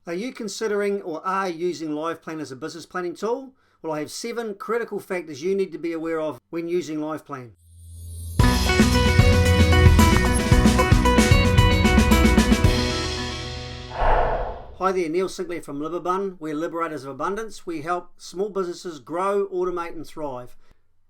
Are you considering or are you using LivePlan as a business planning tool? Well, I have 7 critical factors you need to be aware of when using LivePlan. Hi there, Neil Sinclair from Libabun. We're Liberators of Abundance. We help small businesses grow, automate and thrive.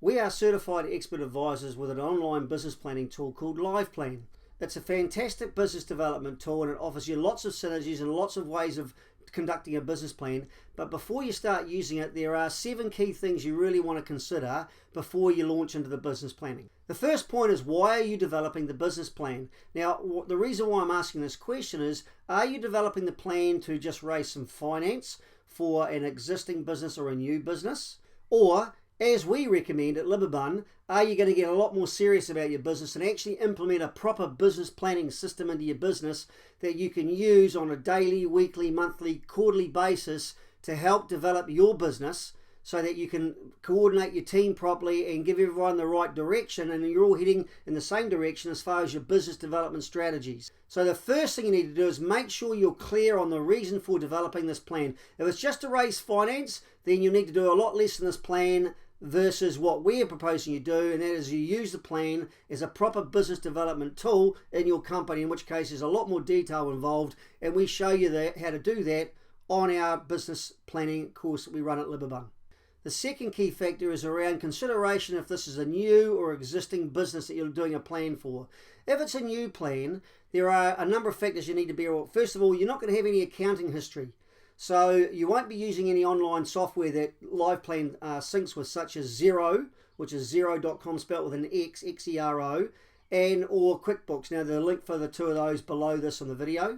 We are certified expert advisors with an online business planning tool called LivePlan. It's a fantastic business development tool and it offers you lots of synergies and lots of ways of conducting a business plan. But before you start using it, there are 7 key things you really want to consider before you launch into the business planning. The first point is, why are you developing the business plan? Now, the reason why I'm asking this question is, are you developing the plan to just raise some finance for an existing business or a new business? Or, as we recommend at Libabun, are you going to get a lot more serious about your business and actually implement a proper business planning system into your business that you can use on a daily, weekly, monthly, quarterly basis to help develop your business so that you can coordinate your team properly and give everyone the right direction and you're all heading in the same direction as far as your business development strategies. So the first thing you need to do is make sure you're clear on the reason for developing this plan. If it's just to raise finance, then you need to do a lot less in this plan versus what we're proposing you do, and that is you use the plan as a proper business development tool in your company, in which case there's a lot more detail involved, and we show you how to do that on our business planning course that we run at Libabun. The second key factor is around consideration if this is a new or existing business that you're doing a plan for. If it's a new plan, there are a number of factors you need to be aware of. First of all, you're not going to have any accounting history. So you won't be using any online software that LivePlan syncs with, such as Xero, which is Xero.com spelled with an X, X-E-R-O, and or QuickBooks. Now, there's a link for the two of those below this on the video.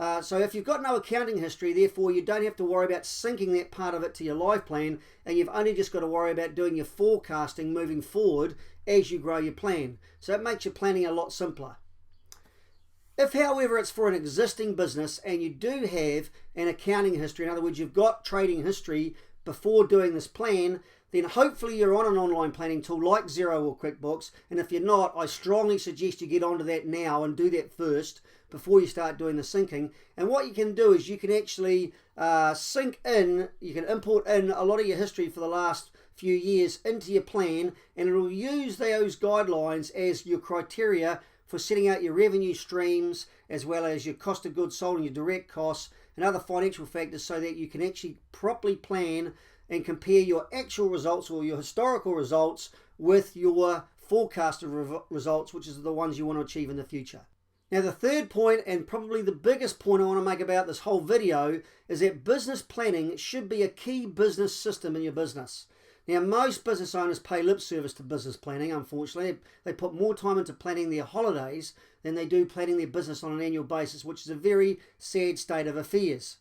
So if you've got no accounting history, therefore you don't have to worry about syncing that part of it to your LivePlan, and you've only just got to worry about doing your forecasting moving forward as you grow your plan. So it makes your planning a lot simpler. If, however, it's for an existing business and you do have an accounting history, in other words, you've got trading history before doing this plan, then hopefully you're on an online planning tool like Xero or QuickBooks. And if you're not, I strongly suggest you get onto that now and do that first before you start doing the syncing. And what you can do is you can actually sync in, you can import in a lot of your history for the last few years into your plan, and it'll use those guidelines as your criteria for setting out your revenue streams, as well as your cost of goods sold and your direct costs and other financial factors, so that you can actually properly plan and compare your actual results or your historical results with your forecasted results, which is the ones you want to achieve in the future. Now, the third point, and probably the biggest point I want to make about this whole video, is that business planning should be a key business system in your business. Now, most business owners pay lip service to business planning, unfortunately. They put more time into planning their holidays than they do planning their business on an annual basis, which is a very sad state of affairs.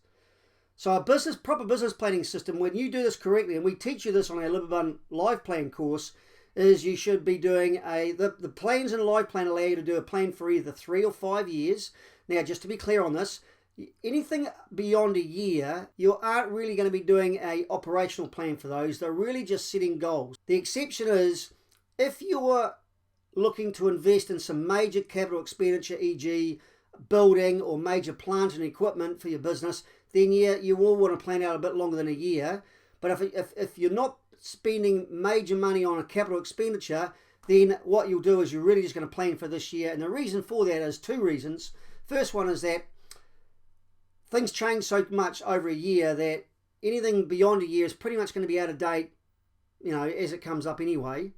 So a proper business planning system, when you do this correctly, and we teach you this on our Libabun LivePlan course, is you should be doing the plans in LivePlan allow you to do a plan for either 3 or 5 years. Now, just to be clear on this, anything beyond a year, you aren't really going to be doing a operational plan for those. They're really just setting goals. The exception is if you're looking to invest in some major capital expenditure, e.g. building or major plant and equipment for your business, then yeah, you will want to plan out a bit longer than a year. But if you're not spending major money on a capital expenditure, then what you'll do is you're really just going to plan for this year. And the reason for that is 2 reasons. First one is that things change so much over a year that anything beyond a year is pretty much going to be out of date, as it comes up anyway.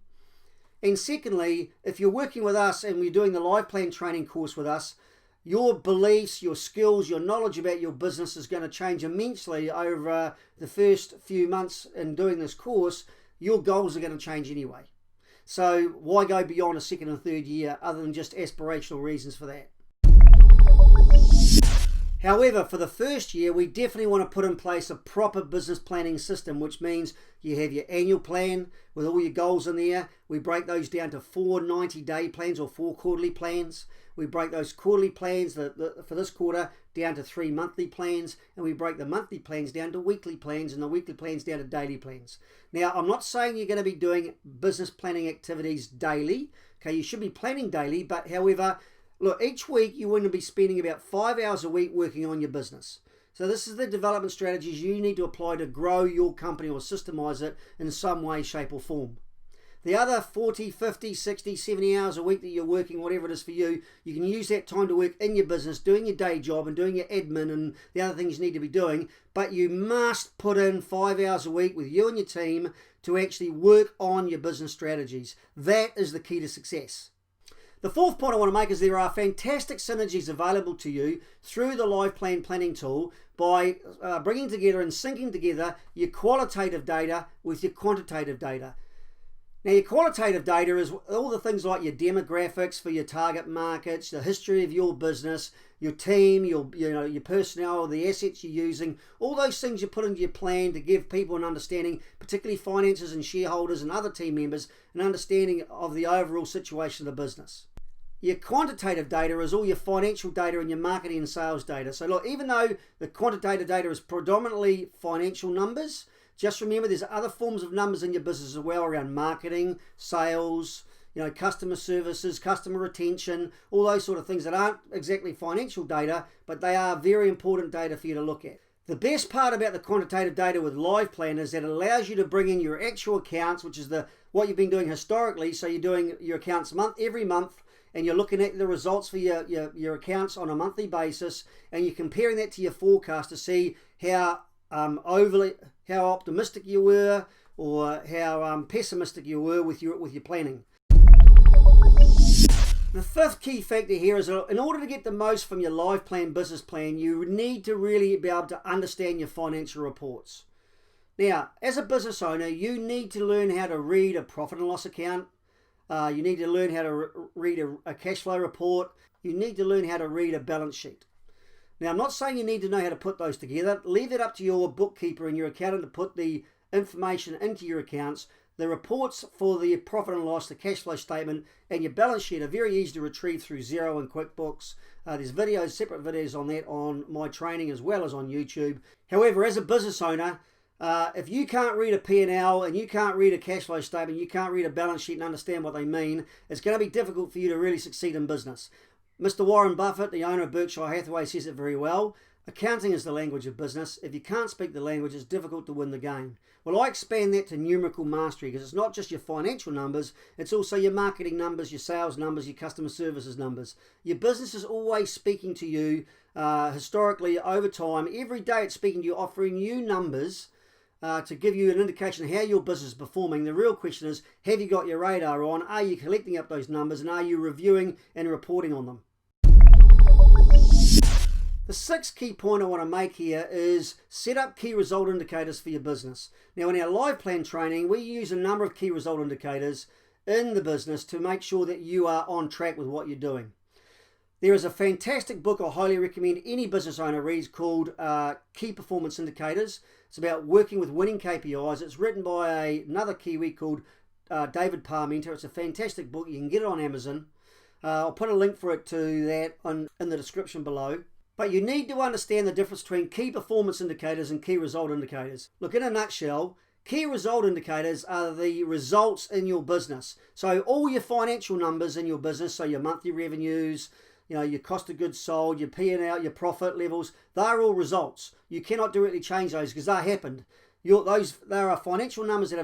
And secondly, if you're working with us and we're doing the LivePlan training course with us, your beliefs, your skills, your knowledge about your business is going to change immensely over the first few months in doing this course. Your goals are going to change anyway. So why go beyond a second and third year other than just aspirational reasons for that? However, for the first year, we definitely want to put in place a proper business planning system, which means you have your annual plan with all your goals in there. We break those down to 4 90-day plans or 4 quarterly plans. We break those quarterly plans for this quarter down to 3 monthly plans, and we break the monthly plans down to weekly plans and the weekly plans down to daily plans. Now, I'm not saying you're going to be doing business planning activities daily. Okay, you should be planning daily, but however, look, each week you want to be spending about 5 hours a week working on your business. So this is the development strategies you need to apply to grow your company or systemize it in some way, shape or form. The other 40, 50, 60, 70 hours a week that you're working, whatever it is for you, you can use that time to work in your business, doing your day job and doing your admin and the other things you need to be doing. But you must put in 5 hours a week with you and your team to actually work on your business strategies. That is the key to success. The fourth point I want to make is there are fantastic synergies available to you through the Live Plan planning tool by bringing together and syncing together your qualitative data with your quantitative data. Now, your qualitative data is all the things like your demographics for your target markets, the history of your business, your team, your personnel, the assets you're using, all those things you put into your plan to give people an understanding, particularly finances and shareholders and other team members, an understanding of the overall situation of the business. Your quantitative data is all your financial data and your marketing and sales data. So look, even though the quantitative data is predominantly financial numbers, just remember there's other forms of numbers in your business as well around marketing, sales, customer services, customer retention, all those sort of things that aren't exactly financial data, but they are very important data for you to look at. The best part about the quantitative data with Live Plan is that it allows you to bring in your actual accounts, which is what you've been doing historically. So you're doing your accounts every month, and you're looking at the results for your accounts on a monthly basis, and you're comparing that to your forecast to see how optimistic you were or how pessimistic you were with your planning. The fifth key factor here is in order to get the most from your Live Plan business plan, you need to really be able to understand your financial reports. Now, as a business owner, you need to learn how to read a profit and loss account. You need to learn how to read a cash flow report. You need to learn how to read a balance sheet. Now, I'm not saying you need to know how to put those together. Leave it up to your bookkeeper and your accountant to put the information into your accounts. The reports for the profit and loss, the cash flow statement, and your balance sheet are very easy to retrieve through Xero and QuickBooks. There's separate videos on that on my training as well as on YouTube. However, as a business owner, if you can't read a P&L and you can't read a cash flow statement, you can't read a balance sheet and understand what they mean, it's going to be difficult for you to really succeed in business. Mr. Warren Buffett, the owner of Berkshire Hathaway, says it very well. Accounting is the language of business. If you can't speak the language, it's difficult to win the game. Well, I expand that to numerical mastery because it's not just your financial numbers, it's also your marketing numbers, your sales numbers, your customer services numbers. Your business is always speaking to you historically over time. Every day it's speaking to you, offering you numbers to give you an indication of how your business is performing. The real question is, have you got your radar on? Are you collecting up those numbers and are you reviewing and reporting on them? The sixth key point I want to make here is set up key result indicators for your business. Now, in our Live Plan training, we use a number of key result indicators in the business to make sure that you are on track with what you're doing. There is a fantastic book I highly recommend any business owner reads called Key Performance Indicators. It's about working with winning KPIs. It's written by another Kiwi called David Parmenter. It's a fantastic book. You can get it on Amazon. I'll put a link for it to that in the description below. But you need to understand the difference between key performance indicators and key result indicators. Look, in a nutshell, key result indicators are the results in your business. So all your financial numbers in your business, so your monthly revenues, your cost of goods sold, your P&L, your profit levels, they're all results. You cannot directly change those because they happened. There are financial numbers that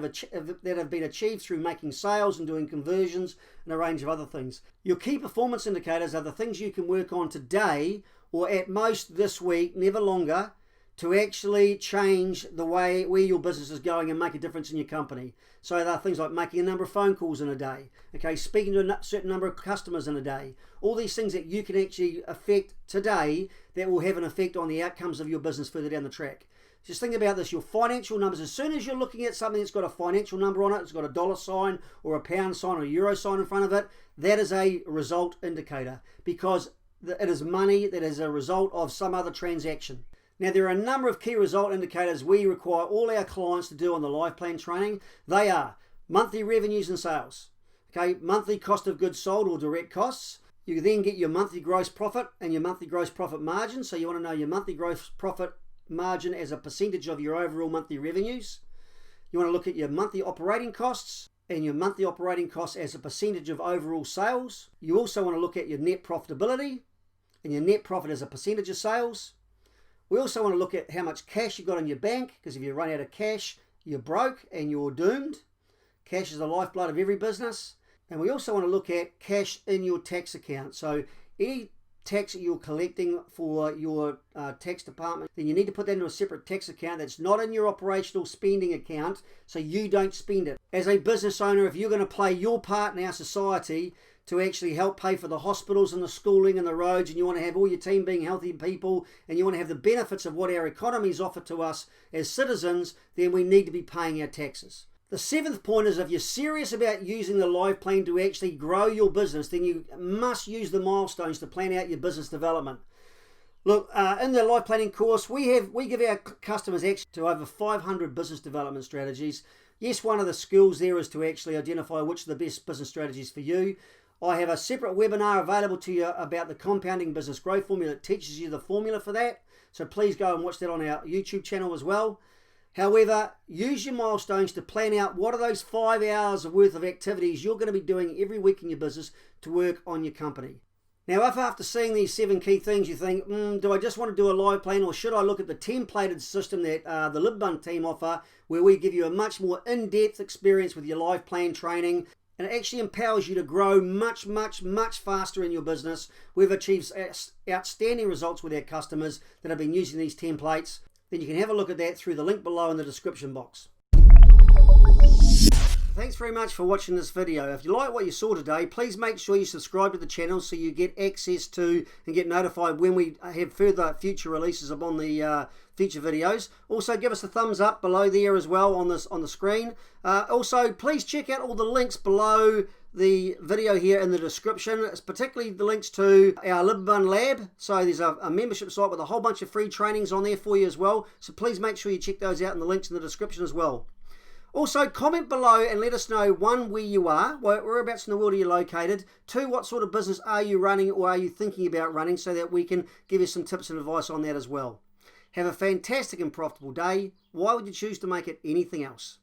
have been achieved through making sales and doing conversions and a range of other things. Your key performance indicators are the things you can work on today or at most this week, never longer, to actually change the way where your business is going and make a difference in your company. So there are things like making a number of phone calls in a day, speaking to a certain number of customers in a day. All these things that you can actually affect today that will have an effect on the outcomes of your business further down the track. Just think about this, your financial numbers, as soon as you're looking at something that's got a financial number on it, it's got a dollar sign or a pound sign or a euro sign in front of it, that is a result indicator because it is money that is a result of some other transaction. Now, there are a number of key result indicators we require all our clients to do on the Live Plan training. They are monthly revenues and sales, monthly cost of goods sold or direct costs. You then get your monthly gross profit and your monthly gross profit margin. So you want to know your monthly gross profit margin as a percentage of your overall monthly revenues. You want to look at your monthly operating costs and your monthly operating costs as a percentage of overall sales. You also want to look at your net profitability and your net profit as a percentage of sales. We also want to look at how much cash you've got in your bank, because if you run out of cash, you're broke and you're doomed. Cash is the lifeblood of every business. And we also want to look at cash in your tax account. So any tax that you're collecting for your tax department, then you need to put that into a separate tax account that's not in your operational spending account, so you don't spend it. As a business owner, if you're going to play your part in our society to actually help pay for the hospitals and the schooling and the roads, and you want to have all your team being healthy people, and you want to have the benefits of what our economies offer to us as citizens, then we need to be paying our taxes. The seventh point is, if you're serious about using the live plan to actually grow your business, then you must use the milestones to plan out your business development. Look, in the live planning course, we give our customers access to over 500 business development strategies. Yes, one of the skills there is to actually identify which are the best business strategies for you. I have a separate webinar available to you about the compounding business growth formula that teaches you the formula for that. So please go and watch that on our YouTube channel as well. However, use your milestones to plan out what are those 5 hours worth of activities you're going to be doing every week in your business to work on your company. Now, if after seeing these 7 key things you think, do I just want to do a live plan, or should I look at the templated system that the LibBun team offer, where we give you a much more in-depth experience with your live plan training, and it actually empowers you to grow much, much, much faster in your business. We've achieved outstanding results with our customers that have been using these templates. Then you can have a look at that through the link below in the description box. Thanks very much for watching this video. If you like what you saw today, please make sure you subscribe to the channel so you get access to and get notified when we have future releases upon the future videos. Also, give us a thumbs up below there as well on the screen. Also, please check out all the links below the video here in the description. It's particularly the links to our LibBun Lab. So there's a membership site with a whole bunch of free trainings on there for you as well. So please make sure you check those out in the links in the description as well. Also, comment below and let us know, 1, where you are, whereabouts in the world are you located, 2, what sort of business are you running or are you thinking about running, so that we can give you some tips and advice on that as well. Have a fantastic and profitable day. Why would you choose to make it anything else?